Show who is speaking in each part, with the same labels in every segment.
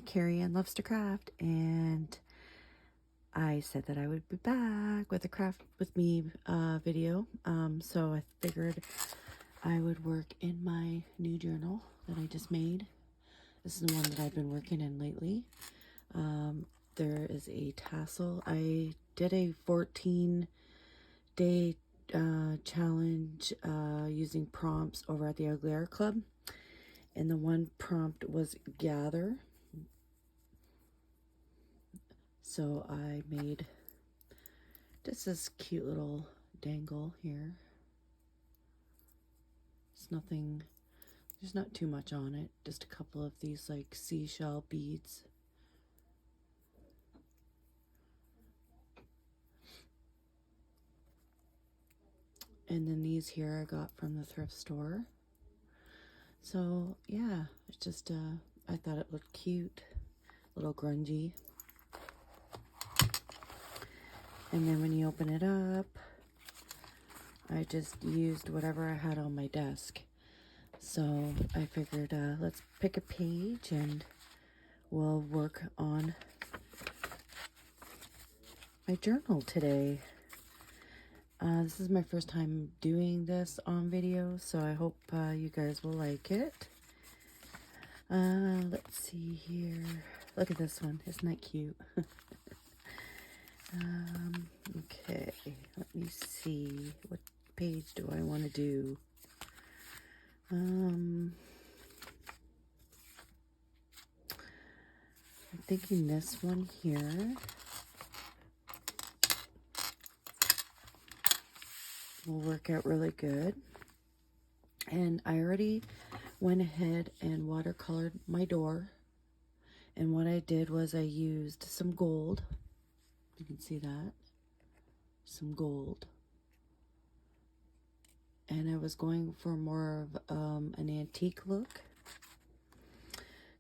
Speaker 1: Kerri-Ann Loves to Craft, and I said that I would be back with a craft with me video. So I figured I would work in my new journal that I just made. This is the one that I've been working in lately. There is a tassel. I did a 14-day challenge using prompts over at the Ugly Art Club. And the one prompt was gather. So I made just this cute little dangle here. It's nothing, there's not too much on it. Just a couple of these like seashell beads. And then these here I got from the thrift store. So yeah, it's just, I thought it looked cute, a little grungy. And then when you open it up, I just used whatever I had on my desk. So I figured, let's pick a page and we'll work on my journal today. This is my first time doing this on video, so I hope you guys will like it. Let's see here. Look at this one. Isn't that cute? Okay, let me see. What page do I want to do? I'm thinking this one here. Will work out really good. And I already went ahead and watercolored my door. And what I did was I used some gold. You can see that. Some gold. And I was going for more of an antique look.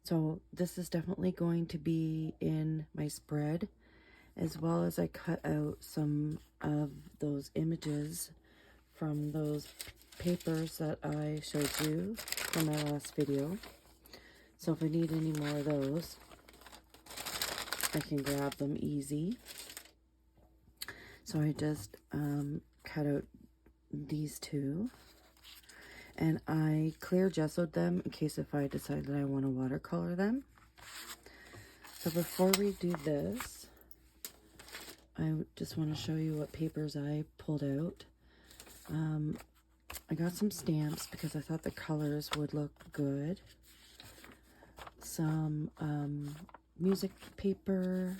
Speaker 1: So this is definitely going to be in my spread, as well as I cut out some of those images from those papers that I showed you from my last video. So if I need any more of those, I can grab them easy. So I just cut out these two, and I clear gessoed them in case if I decide that I want to watercolor them. So before we do this, I just want to show you what papers I pulled out. I got some stamps because I thought the colors would look good. Some music paper.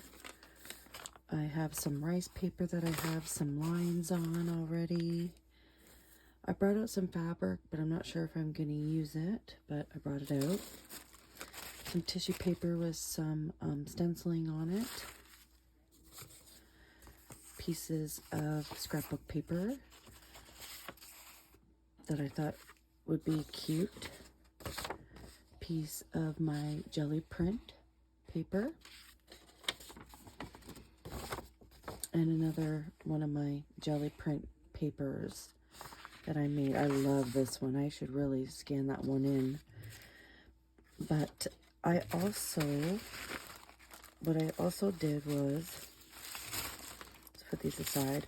Speaker 1: I have some rice paper that I have some lines on already. I brought out some fabric, but I'm not sure if I'm going to use it, but I brought it out. Some tissue paper with some stenciling on it. Pieces of scrapbook paper that I thought would be cute. Piece of my jelly print paper. And another one of my jelly print papers that I made. I love this one. I should really scan that one in. But I also, what I also did was, let's put these aside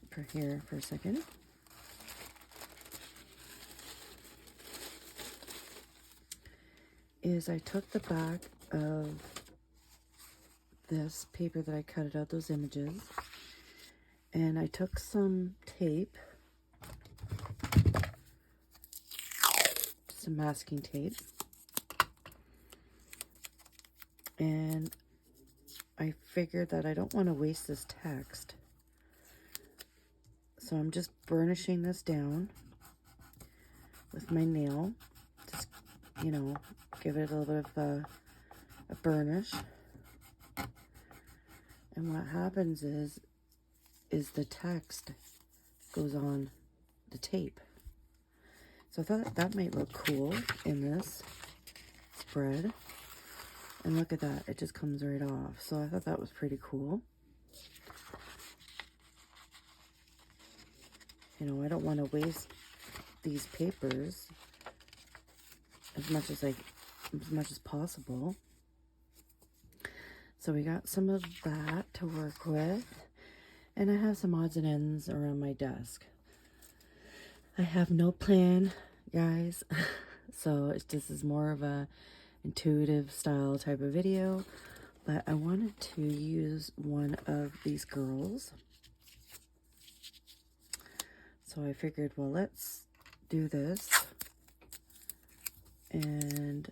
Speaker 1: for here for a second. Is I took the back of this paper that I cut out those images, and I took some tape, some masking tape, and I figured that I don't want to waste this text, so I'm just burnishing this down with my nail. Just, you know, give it a little bit of a burnish. And what happens is the text goes on the tape. So I thought that might look cool in this spread. And look at that, it just comes right off. So I thought that was pretty cool. You know, I don't want to waste these papers as much as possible. So we got some of that to work with. And I have some odds and ends around my desk. I have no plan, guys. So this is more of a intuitive style type of video. But I wanted to use one of these girls. So I figured, well, let's do this. And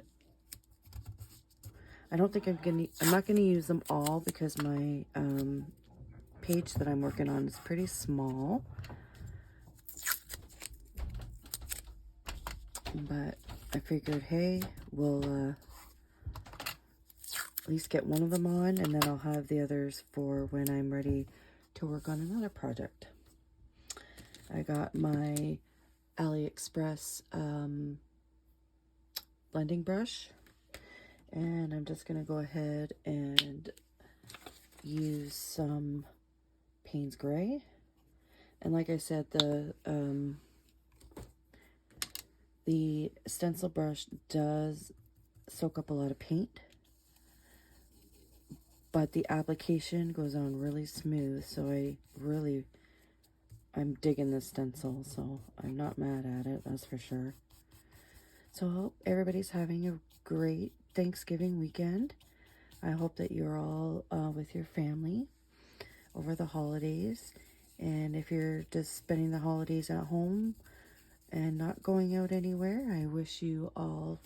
Speaker 1: I don't think I'm not gonna use them all because my page that I'm working on is pretty small. But I figured, hey, we'll at least get one of them on, and then I'll have the others for when I'm ready to work on another project. I got my AliExpress blending brush, and I'm just going to go ahead and use some Payne's Gray. And like I said, the stencil brush does soak up a lot of paint, but the application goes on really smooth, so I'm digging this stencil, so I'm not mad at it, that's for sure. So I hope everybody's having a great Thanksgiving weekend. I hope that you're all with your family over the holidays. And if you're just spending the holidays at home and not going out anywhere, I wish you all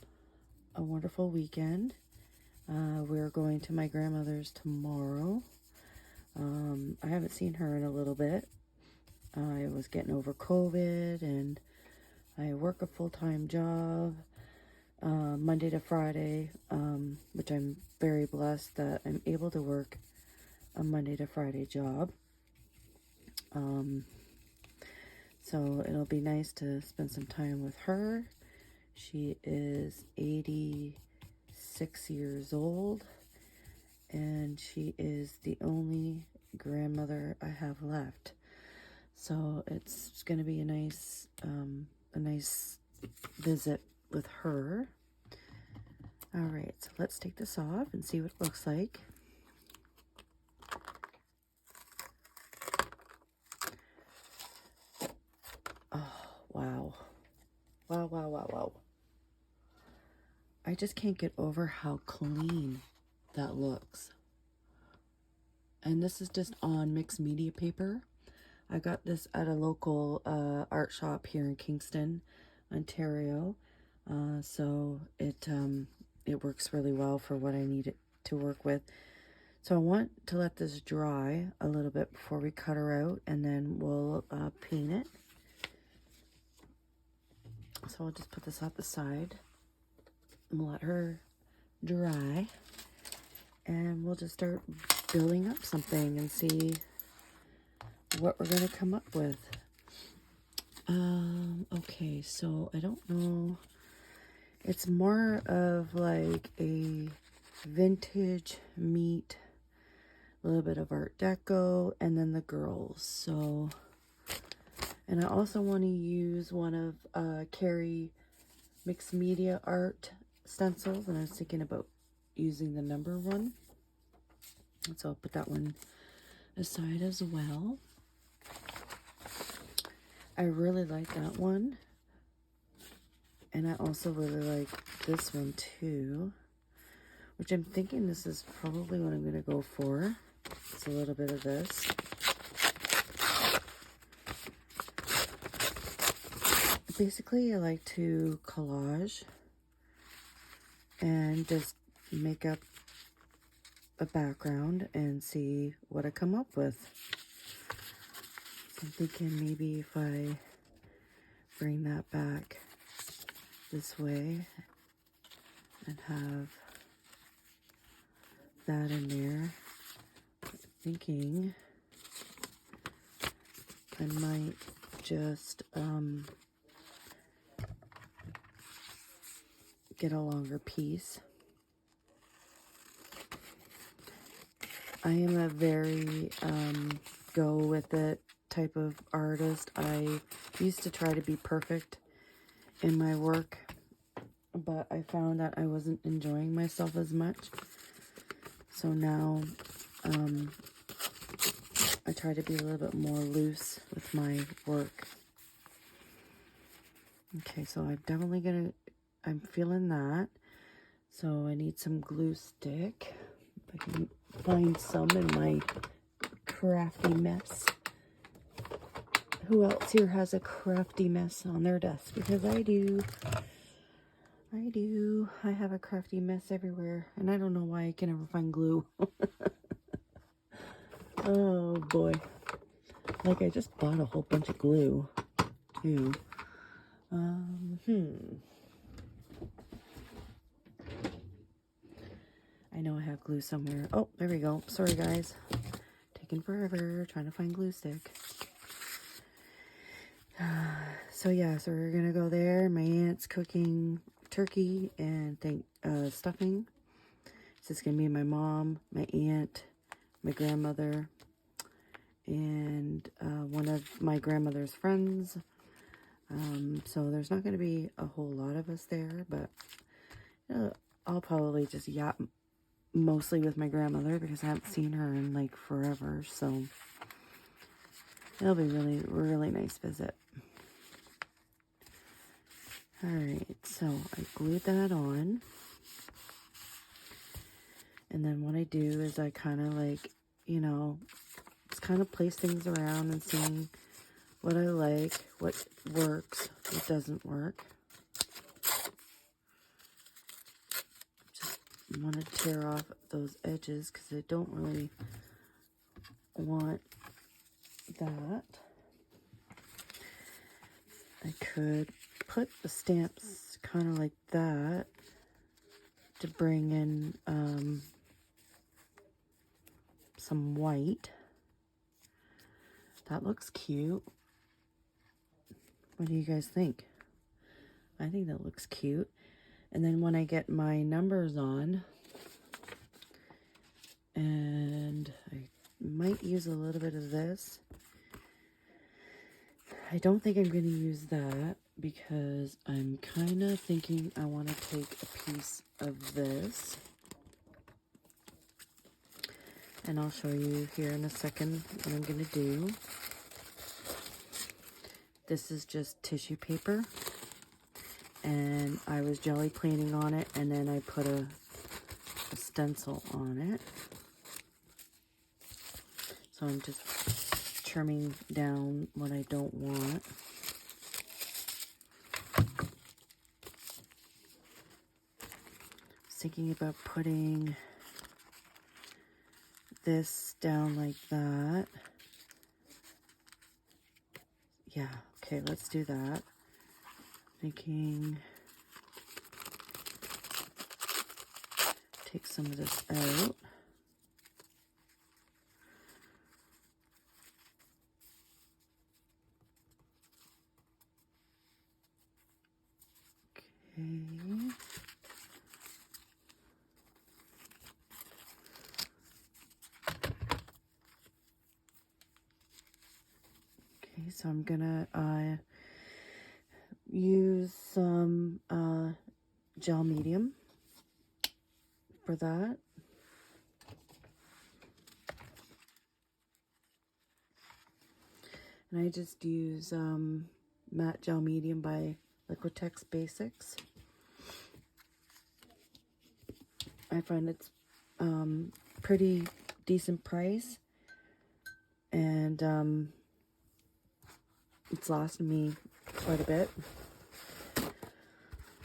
Speaker 1: a wonderful weekend. We're going to my grandmother's tomorrow. I haven't seen her in a little bit. I was getting over COVID, and I work a full-time job, Monday to Friday, which I'm very blessed that I'm able to work a Monday to Friday job. So it'll be nice to spend some time with her. She is 86 years old, and she is the only grandmother I have left. So it's going to be a nice visit with her. All right, so let's take this off and see what it looks like. Oh, wow. Wow, wow, wow, wow. I just can't get over how clean that looks. And this is just on mixed media paper. I got this at a local art shop here in Kingston, Ontario. So it works really well for what I need it to work with. So I want to let this dry a little bit before we cut her out, and then we'll paint it. So I'll just put this at the side and let her dry, and we'll just start building up something and see what we're going to come up with. Okay, so I don't know. It's more of like a vintage meet, a little bit of Art Deco, and then the girls. So, and I also want to use one of Kerri Mixed Media Art stencils, and I was thinking about using the number one. So I'll put that one aside as well. I really like that one. And I also really like this one too, which I'm thinking this is probably what I'm going to go for. It's a little bit of this. Basically, I like to collage and just make up a background and see what I come up with. So I'm thinking maybe if I bring that back this way and have that in there, I'm thinking I might just get a longer piece. I am a very go with it type of artist. I used to try to be perfect in my work, but I found that I wasn't enjoying myself as much. So now I try to be a little bit more loose with my work. Okay, so I'm feeling that. So I need some glue stick. If I can find some in my crafty mess. Who else here has a crafty mess on their desk? Because I do. I have a crafty mess everywhere. And I don't know why I can never find glue. Oh boy. Like I just bought a whole bunch of glue too. I know I have glue somewhere. Oh, there we go. Sorry guys. Taking forever trying to find glue stick. So yeah, so we're gonna go there. My aunt's cooking turkey and stuffing. So it's gonna be my mom, my aunt, my grandmother, and one of my grandmother's friends. So there's not gonna be a whole lot of us there, but I'll probably just yap mostly with my grandmother because I haven't seen her in like forever. So it'll be really nice visit. Alright, so I glued that on. And then what I do is I kind of like, just kind of place things around and seeing what I like, what works, what doesn't work. Just want to tear off those edges because I don't really want that. I could put the stamps kind of like that to bring in some white. That looks cute. What do you guys think? I think that looks cute. And then when I get my numbers on, and I might use a little bit of this. I don't think I'm going to use that because I'm kind of thinking I want to take a piece of this. And I'll show you here in a second what I'm going to do. This is just tissue paper. And I was jelly planing on it, and then I put a stencil on it. So I'm just trimming down what I don't want. Thinking about putting this down like that. Yeah, okay, let's do that. Thinking, take some of this out. Okay. Okay, so I'm gonna use some gel medium for that. And I just use matte gel medium by Liquitex Basics. I find it's pretty decent price, and it's lasted me quite a bit.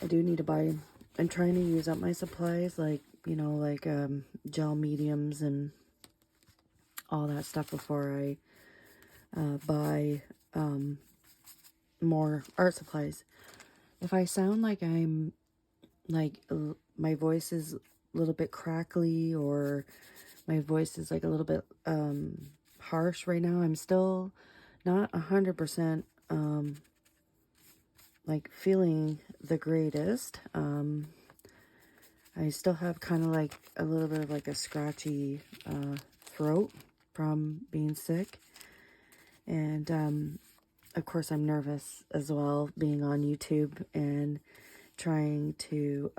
Speaker 1: I do need to buy, I'm trying to use up my supplies, like, gel mediums and all that stuff before I buy more art supplies. If I sound like I'm, like, my voice is a little bit crackly, or my voice is like a little bit harsh right now, I'm still not 100% like feeling the greatest. I still have kind of like a little bit of like a scratchy throat from being sick. And of course I'm nervous as well, being on YouTube and trying to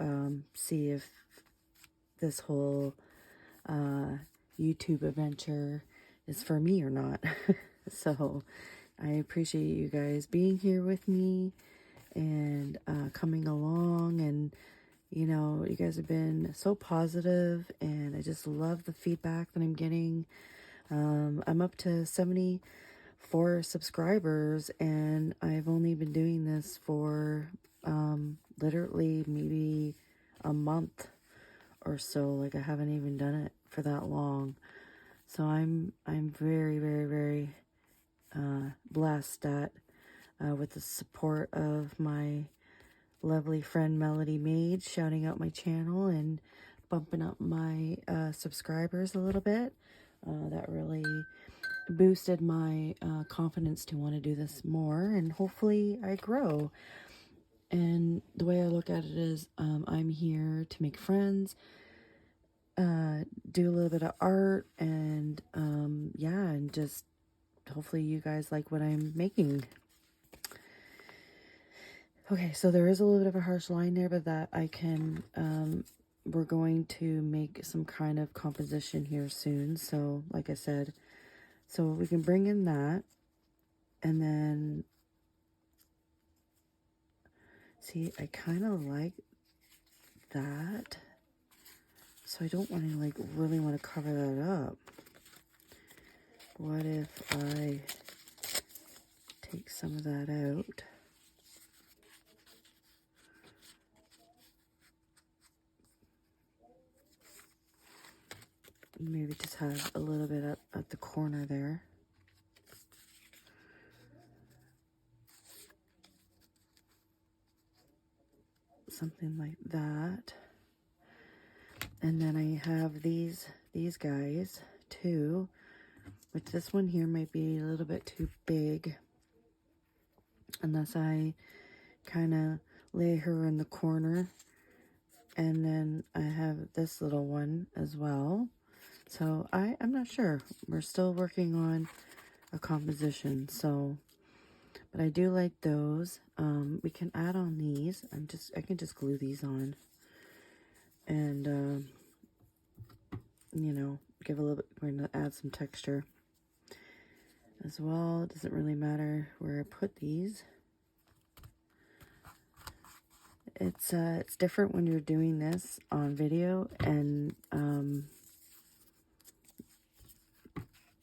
Speaker 1: see if this whole YouTube adventure is for me or not. So I appreciate you guys being here with me and coming along, and you know, you guys have been so positive, and I just love the feedback that I'm getting. I'm up to 74 subscribers, and I've only been doing this for literally maybe a month or so. Like, I haven't even done it for that long. So I'm very, very, very blessed that with the support of my lovely friend Melody Maid shouting out my channel and bumping up my subscribers a little bit. That really boosted my confidence to want to do this more, and hopefully I grow. And the way I look at it is I'm here to make friends, do a little bit of art, and yeah, and just hopefully you guys like what I'm making. Okay, so there is a little bit of a harsh line there, but that I can, we're going to make some kind of composition here soon. So like I said, so we can bring in that, and then, see, I kind of like that. So I don't want to, like, really want to cover that up. What if I take some of that out? Maybe just have a little bit up at the corner there. Something like that. And then I have these guys too, which this one here might be a little bit too big, unless I kind of lay her in the corner. And then I have this little one as well. So I'm not sure. We're still working on a composition. So, but I do like those. We can add on these. I can just glue these on, and you know, give a little bit. We're gonna add some texture as well. It doesn't really matter where I put these. It's different when you're doing this on video and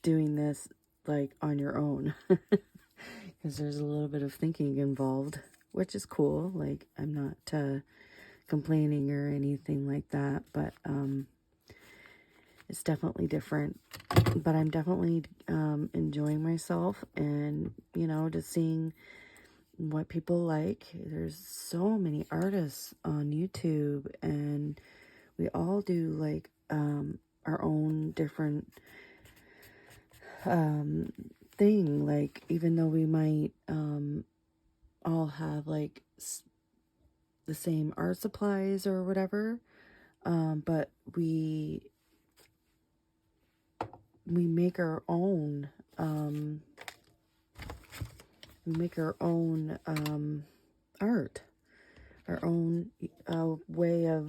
Speaker 1: doing this like on your own, because there's a little bit of thinking involved, which is cool. Like, I'm not complaining or anything like that, but it's definitely different. But I'm definitely enjoying myself, and you know, just seeing what people like. There's so many artists on YouTube, and we all do like our own different thing. Like, even though we might all have like the same art supplies or whatever, but we make our own art, our own way of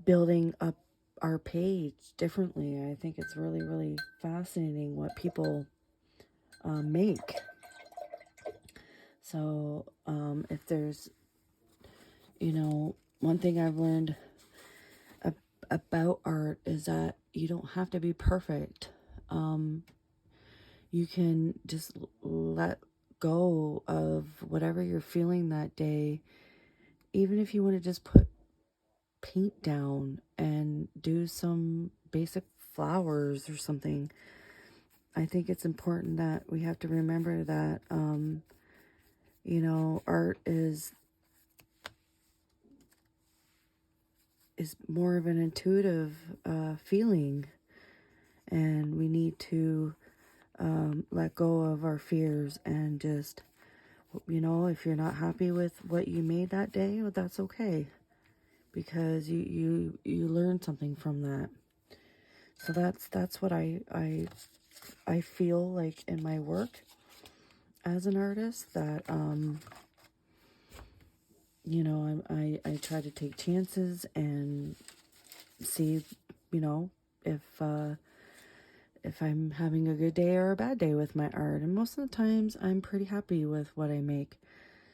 Speaker 1: building up our page differently. I think it's really, really fascinating what people make. So if there's, you know, one thing I've learned about art is that you don't have to be perfect. You can just let go of whatever you're feeling that day. Even if you want to just put paint down and do some basic flowers or something, I think it's important that we have to remember that, you know, art is more of an intuitive feeling, and we need to let go of our fears and just, you know, if you're not happy with what you made that day, well, that's okay, because you learn something from that. So that's what I feel like in my work as an artist, that you know, I try to take chances and see, you know, if I'm having a good day or a bad day with my art. And most of the times I'm pretty happy with what I make.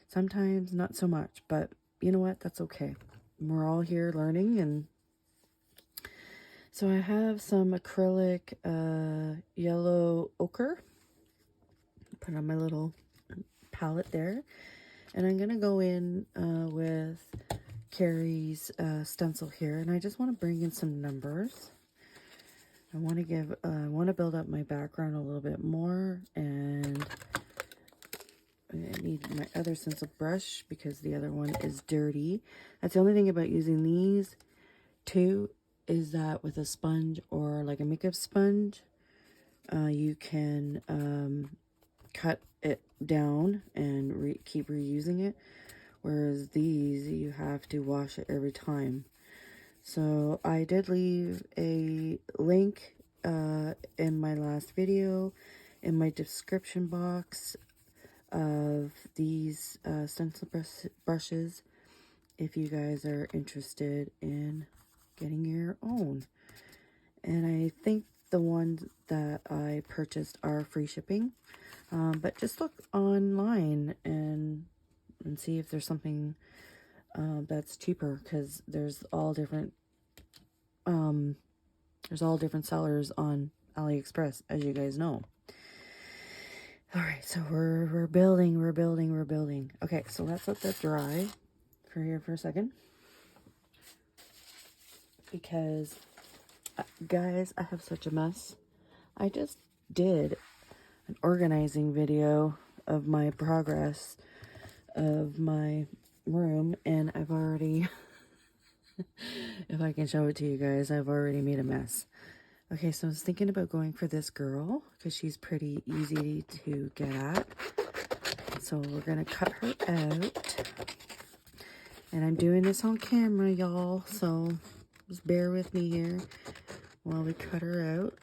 Speaker 1: Sometimes not so much, but you know what? That's okay. We're all here learning. And so I have some acrylic yellow ochre. Put on my little palette there. And I'm going to go in with Kerri's stencil here. And I just want to bring in some numbers. I want to build up my background a little bit more, and I need my other stencil brush because the other one is dirty. That's the only thing about using these two, is that with a sponge or like a makeup sponge, you can cut it down and keep reusing it, whereas these, you have to wash it every time. So I did leave a link in my last video in my description box of these stencil brushes if you guys are interested in getting your own. And I think the ones that I purchased are free shipping, but just look online and see if there's something that's cheaper, because there's all different sellers on AliExpress, as you guys know. All right, so we're building. Okay, so let's let that dry for a second, because guys, I have such a mess. I just did an organizing video of my progress of my room, and I've already if I can show it to you guys, I've already made a mess. Okay, so I was thinking about going for this girl because she's pretty easy to get at. So we're gonna cut her out, and I'm doing this on camera, y'all, so just bear with me here while we cut her out.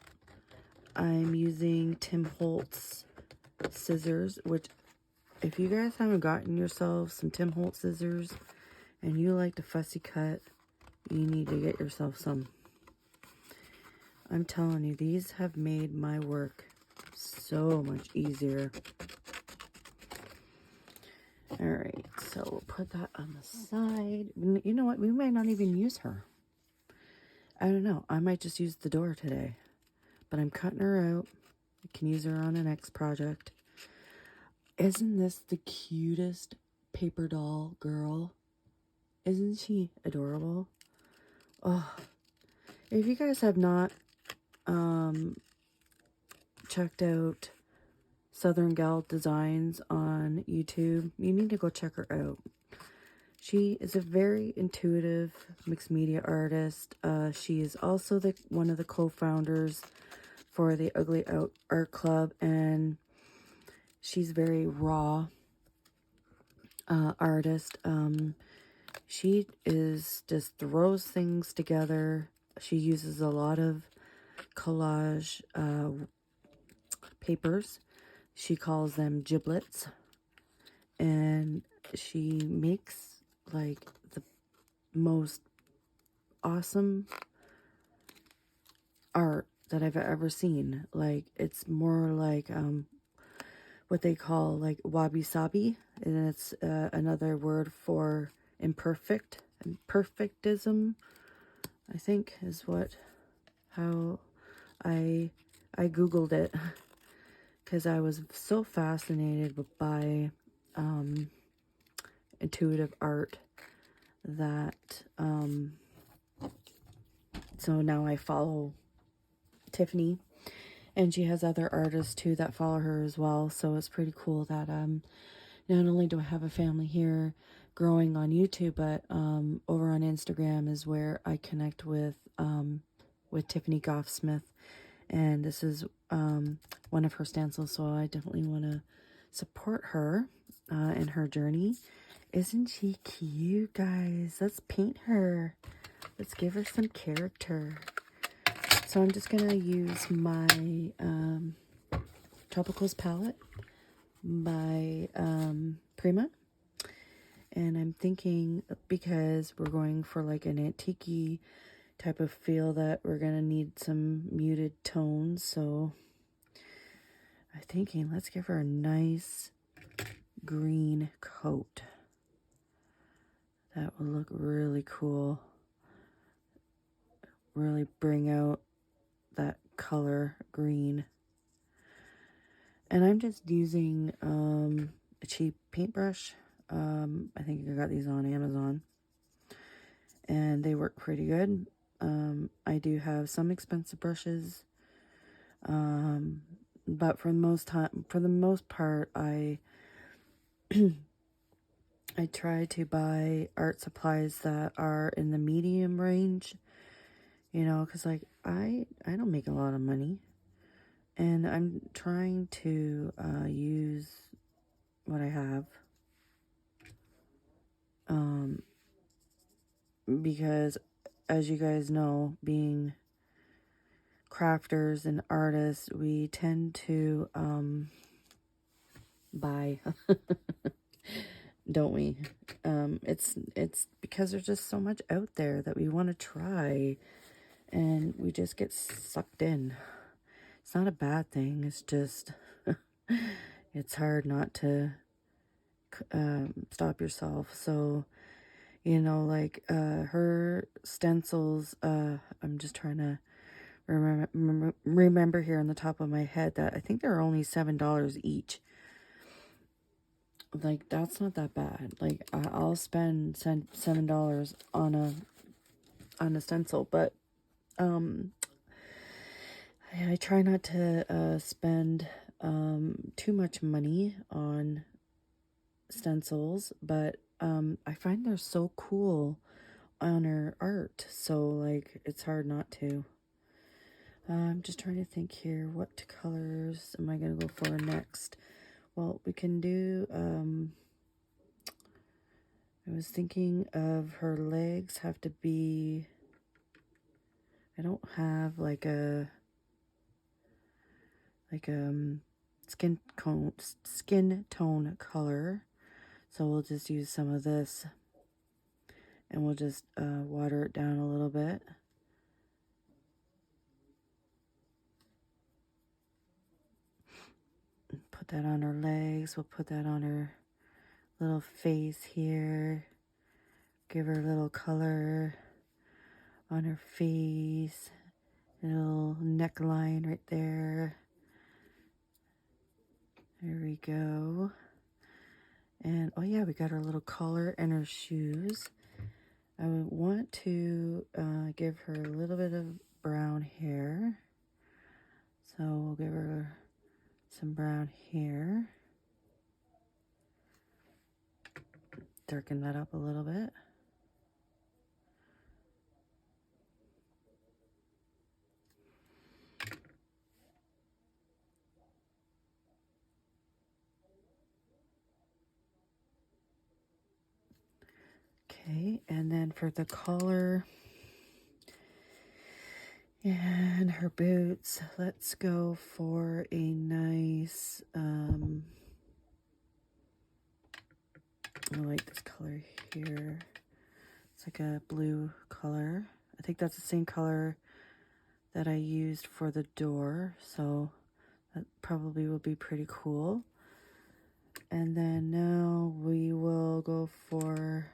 Speaker 1: I'm using Tim Holtz scissors, which if you guys haven't gotten yourself some Tim Holtz scissors and you like to fussy cut, you need to get yourself some. I'm telling you, these have made my work so much easier. All right, so we'll put that on the side. You know what? We might not even use her. I don't know. I might just use the door today. But I'm cutting her out. I can use her on the next project. Isn't this the cutest paper doll girl? Isn't she adorable? Oh, if you guys have not checked out Southern Gal Designs on YouTube, you need to go check her out. She is a very intuitive mixed media artist. She is also one of the co-founders for the Ugly Out Art Club, and she's very raw artist. She just throws things together. She uses a lot of collage papers. She calls them giblets, and she makes like the most awesome art that I've ever seen. Like, it's more like what they call like wabi-sabi, and it's another word for imperfectism, I think, is how I googled it, because I was so fascinated by intuitive art that so now I follow Tiffany, and she has other artists too that follow her as well. So it's pretty cool that not only do I have a family here growing on YouTube, but over on Instagram is where I connect with Tiffany Goffsmith, and this is one of her stencils, so I definitely want to support her in her journey. Isn't she cute, guys? Let's paint her. Let's give her some character. So I'm just going to use my Tropicals palette by Prima. And I'm thinking, because we're going for like an antique type of feel that we're going to need some muted tones. So I'm thinking let's give her a nice green coat. That will look really cool. Really bring out that color green. And I'm just using a cheap paintbrush. I think I got these on Amazon. And they work pretty good. I do have some expensive brushes. But for the most part, I try to buy art supplies that are in the medium range, you know, because like I don't make a lot of money, and I'm trying to use what I have, because as you guys know, being crafters and artists, we tend to buy don't we? It's because there's just so much out there that we want to try, and we just get sucked in. It's not a bad thing. It's just it's hard not to stop yourself. So, you know, like her stencils. I'm just trying to remember here on the top of my head that I think they're only $7 each. Like, that's not that bad. Like, I'll spend $7 on a stencil, but I try not to spend too much money on stencils, but I find they're so cool on her art, so like it's hard not to. I'm just trying to think here, what colors am I gonna go for next? Well, we can do I was thinking of her legs have to be, I don't have like a skin tone color, so we'll just use some of this, and we'll just water it down a little bit. Put that on her legs. We'll put that on her little face here. Give her a little color on her face. A little neckline right there. There we go. And oh yeah, we got her little collar and her shoes. I would want to give her a little bit of brown hair. So we'll give her some brown hair. Darken that up a little bit. Okay, and then for the collar and her boots, let's go for a nice, I like this color here. It's like a blue color. I think that's the same color that I used for the door, so that probably will be pretty cool. And then now we will go for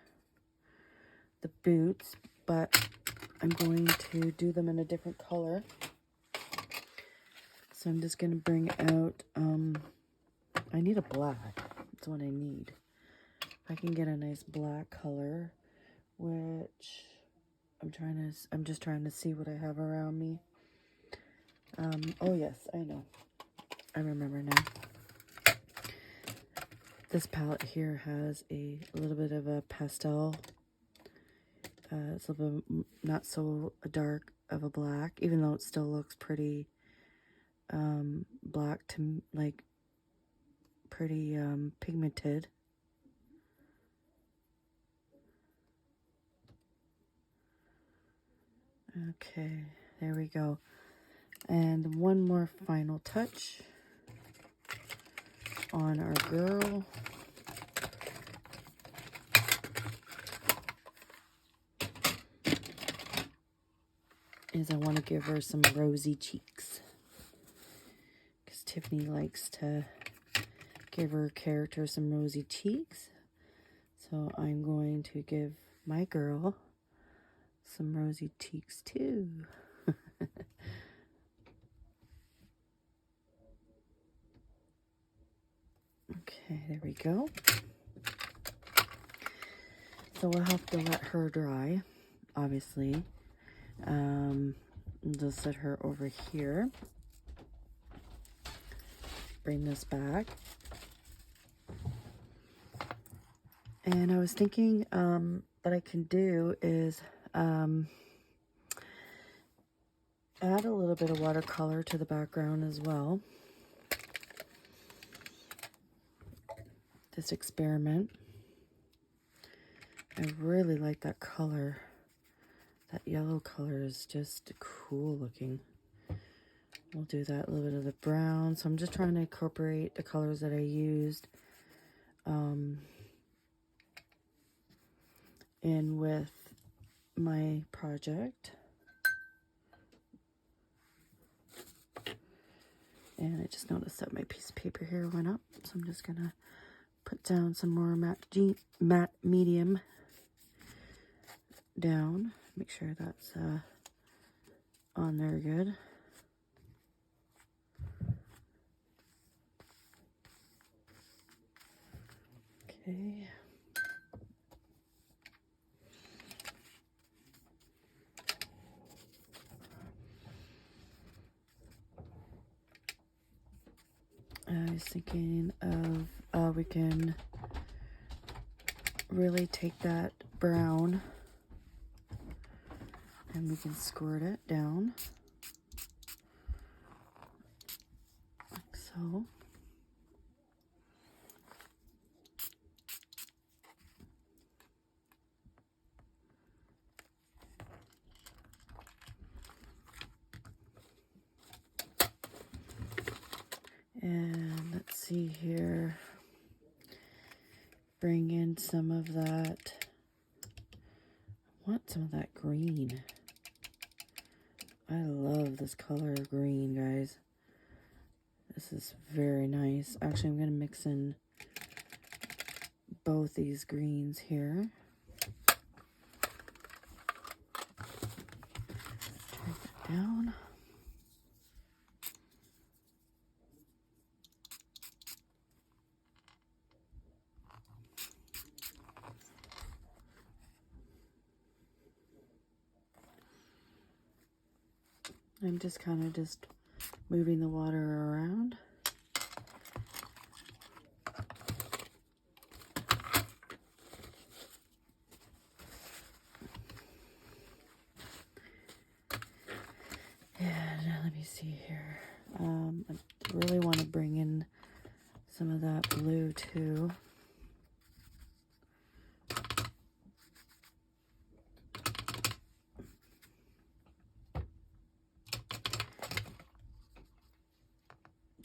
Speaker 1: the boots, but I'm going to do them in a different color. So I'm just going to bring out, I need a black. That's what I need. I can get a nice black color, which I'm just trying to see what I have around me. Oh yes, I know. I remember now. This palette here has a little bit of a pastel. It's a little bit not so dark of a black, even though it still looks pretty black to like pretty pigmented. Okay, there we go. And one more final touch on our girl. is I want to give her some rosy cheeks. Because Tiffany likes to give her character some rosy cheeks. So I'm going to give my girl some rosy cheeks too. Okay, there we go. So we'll have to let her dry, obviously. Just set her over here. Bring this back. And I was thinking what I can do is add a little bit of watercolor to the background as well. Just experiment. I really like that color. That yellow color is just cool looking. We'll do that, a little bit of the brown. So I'm just trying to incorporate the colors that I used in with my project. And I just noticed that my piece of paper here went up. So I'm just going to put down some more matte medium down. Make sure that's on there good. Okay. I was thinking of we can really take that brown and we can squirt it down like so. And let's see here. Bring in some of that. I want some of that green. I love this color of green, guys. This is very nice. Actually, I'm going to mix in both these greens here. Turn that down. I'm just kind of just moving the water around. And let me see here. I really want to bring in some of that blue too.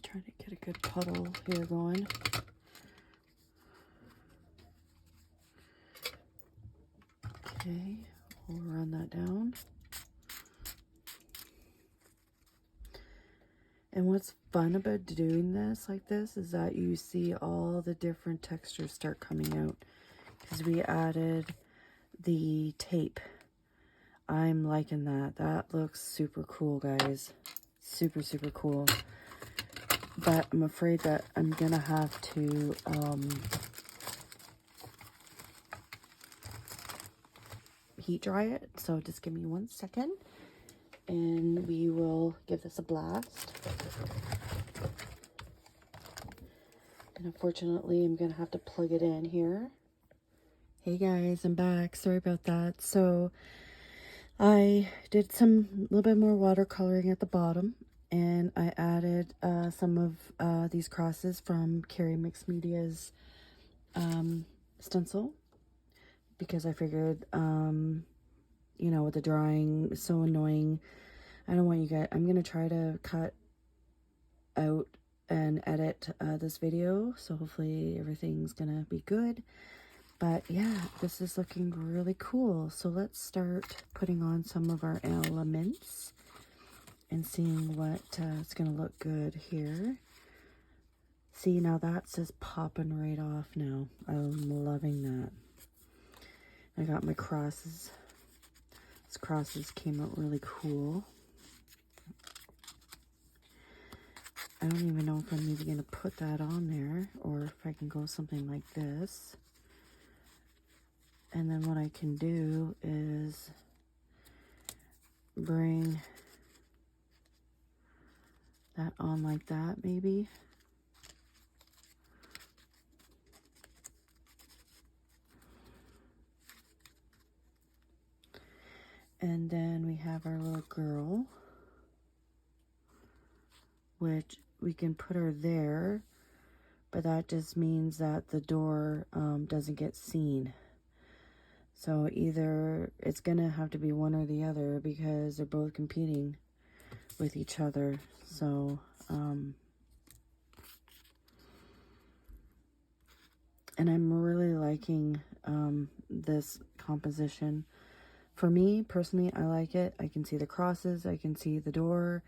Speaker 1: Trying to get a good puddle here going. Okay, we'll run that down. And what's fun about doing this like this is that you see all the different textures start coming out because we added the tape. I'm liking that. That looks super cool, guys. Super, super cool. But I'm afraid that I'm gonna have to heat dry it. So just give me 1 second and we will give this a blast. And unfortunately, I'm gonna have to plug it in here. Hey guys, I'm back. Sorry about that. So I did some little bit more watercoloring at the bottom. And I added some of these crosses from Kerri Mixed Media's stencil. Because I figured, you know, with the drawing, it's so annoying. I don't want you guys, I'm going to try to cut out and edit this video. So hopefully everything's going to be good. But yeah, this is looking really cool. So let's start putting on some of our elements and seeing what it's going to look good here. See, now that's just popping right off now. I'm loving that. I got my crosses. These crosses came out really cool. I don't even know if I'm even going to put that on there or if I can go something like this. And then what I can do is bring that on like that maybe. And then we have our little girl, which we can put her there, but that just means that the door doesn't get seen. So either it's gonna have to be one or the other because they're both competing with each other. So and I'm really liking this composition. For me personally, I like it. I can see the crosses, I can see the door,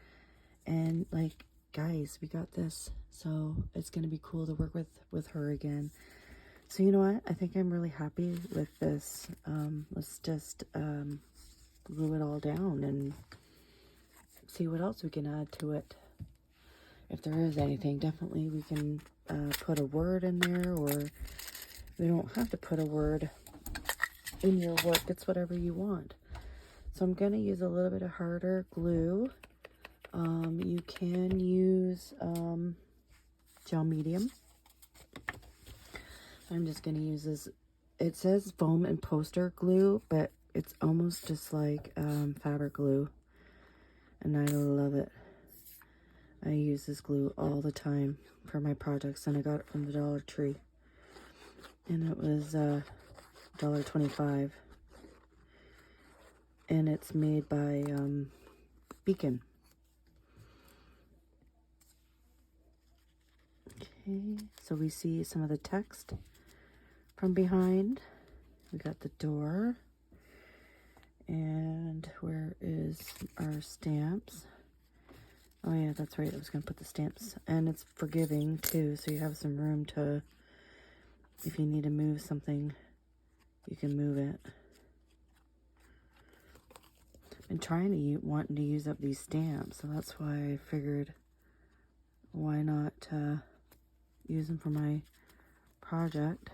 Speaker 1: and like, guys, we got this. So it's gonna be cool to work with her again. So you know what? I think I'm really happy with this. Let's just glue it all down and see what else we can add to it. If there is anything, definitely we can put a word in there, or we don't have to put a word in your work. It's whatever you want. So I'm going to use a little bit of harder glue. You can use gel medium. I'm just going to use this. It says foam and poster glue, but it's almost just like fabric glue. And I love it. I use this glue all the time for my projects, and I got it from the Dollar Tree. And it was $1.25. And it's made by Beacon. Okay, so we see some of the text from behind. We got the door. And where is our stamps? Oh yeah, that's right. I was going to put the stamps. And it's forgiving too, so you have some room to, if you need to move something, you can move it. Been trying to wanting to use up these stamps, so that's why I figured why not use them for my project.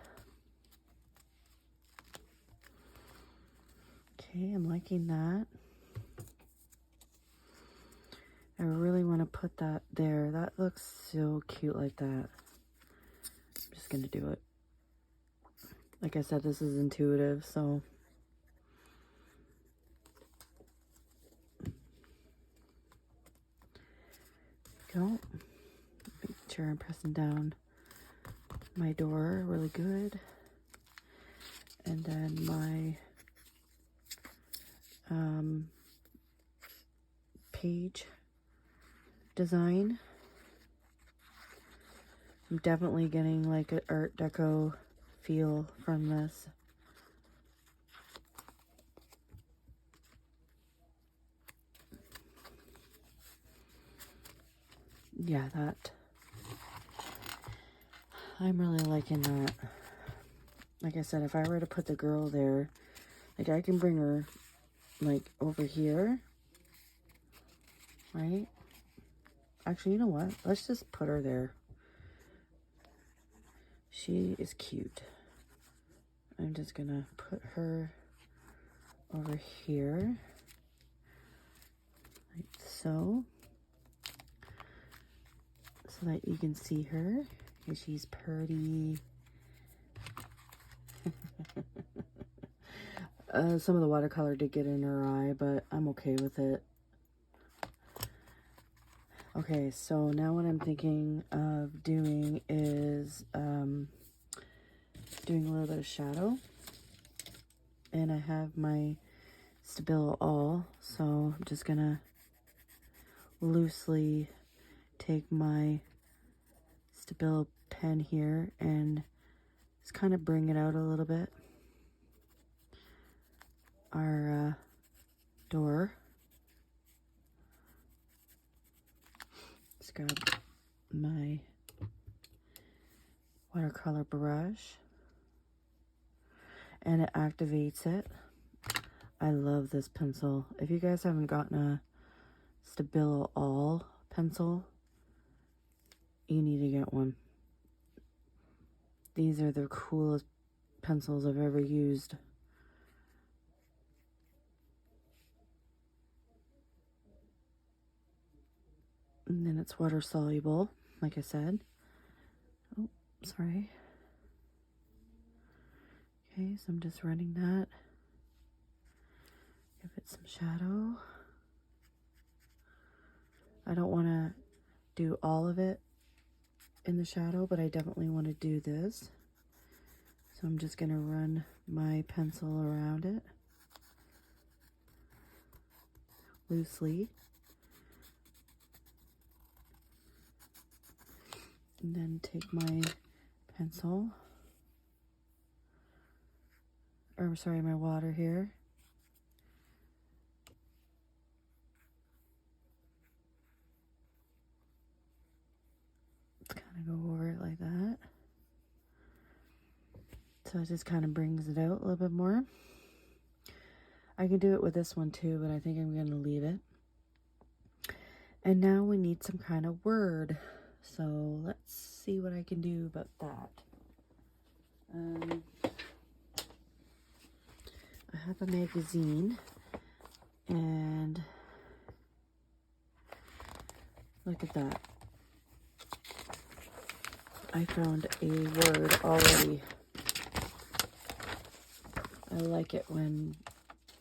Speaker 1: Okay, I'm liking that. I really want to put that there. That looks so cute like that. I'm just gonna do it. Like I said, this is intuitive, so go. Make sure I'm pressing down my door really good. And then my page design. I'm definitely getting like an Art Deco feel from this. Yeah, that. I'm really liking that. Like I said, if I were to put the girl there, like I can bring her like over here, right? Actually, you know what? Let's just put her there. She is cute. I'm just gonna put her over here, like so that you can see her. And she's pretty. Some of the watercolor did get in her eye, but I'm okay with it. Okay, so now what I'm thinking of doing is doing a little bit of shadow. And I have my Stabilo All, so I'm just gonna loosely take my Stabilo pen here and Just kind of bring it out a little bit. Our door. Just grab my watercolor brush, and it activates it. I love this pencil. If you guys haven't gotten a Stabilo All pencil, you need to get one. These are the coolest pencils I've ever used. And then it's water soluble, like I said. Oh, sorry. Okay, so I'm just running that. Give it some shadow. I don't want to do all of it in the shadow, but I definitely want to do this. So I'm just going to run my pencil around it loosely. And then take my pencil, or sorry, my water here. Kind of go over it like that. So it just kind of brings it out a little bit more. I can do it with this one too, but I think I'm going to leave it. And now we need some kind of word. So let's see what I can do about that. I have a magazine, and look at that. I found a word already. I like it when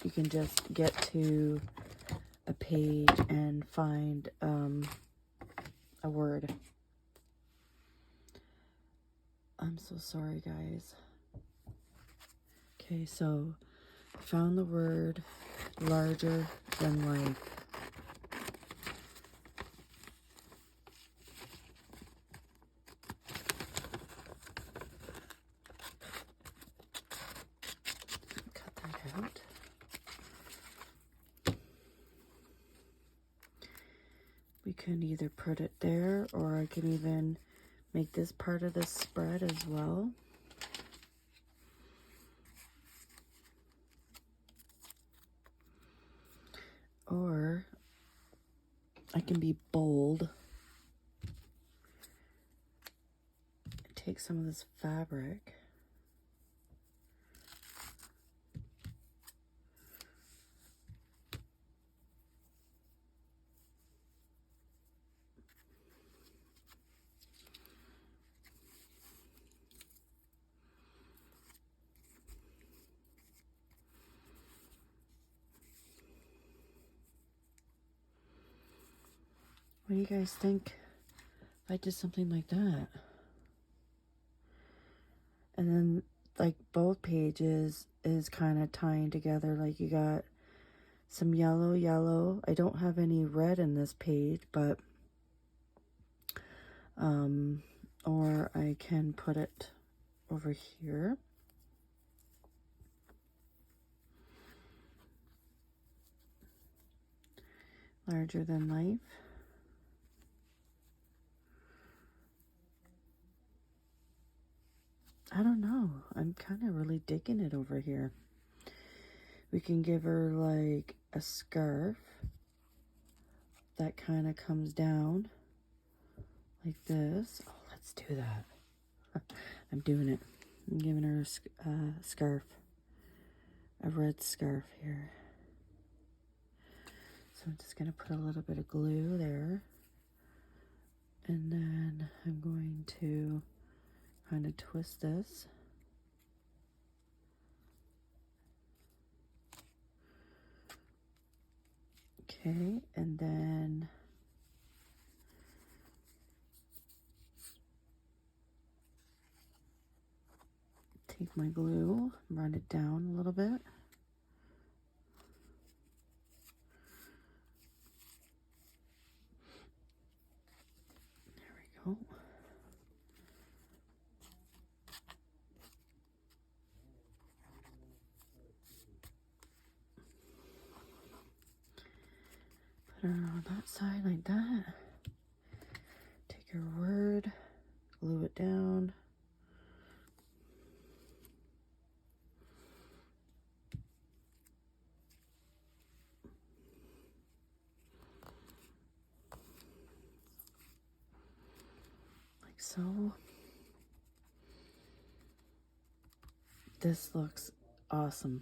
Speaker 1: you can just get to a page and find a word. I'm so sorry, guys. Okay, so I found the word larger than life. Cut that out. We can either put it there, or I can even make this part of the spread as well. Or I can be bold. Take some of this fabric. What do you guys think if I did something like that? And then like both pages is kind of tying together. Like you got some yellow. I don't have any red in this page, but or I can put it over here. Larger than life. I don't know. I'm kind of really digging it over here. We can give her like a scarf that kind of comes down like this. Oh, let's do that. I'm doing it. I'm giving her a scarf, a red scarf here. So I'm just going to put a little bit of glue there. And then I'm going to kind of twist this. Okay, and then take my glue, run it down a little bit. There we go. on that side like that. Take your word, glue it down. Like so. This looks awesome.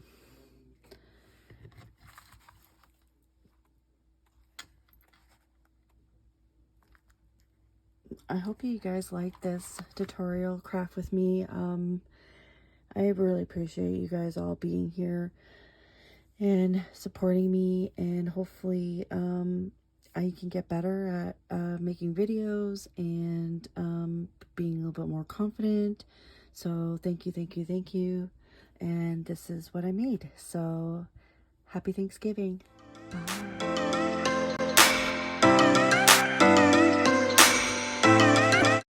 Speaker 1: I hope you guys like this tutorial craft with me. I really appreciate you guys all being here and supporting me, and hopefully I can get better at making videos and being a little bit more confident. So thank you, thank you, thank you. And this is what I made. So happy Thanksgiving. Bye.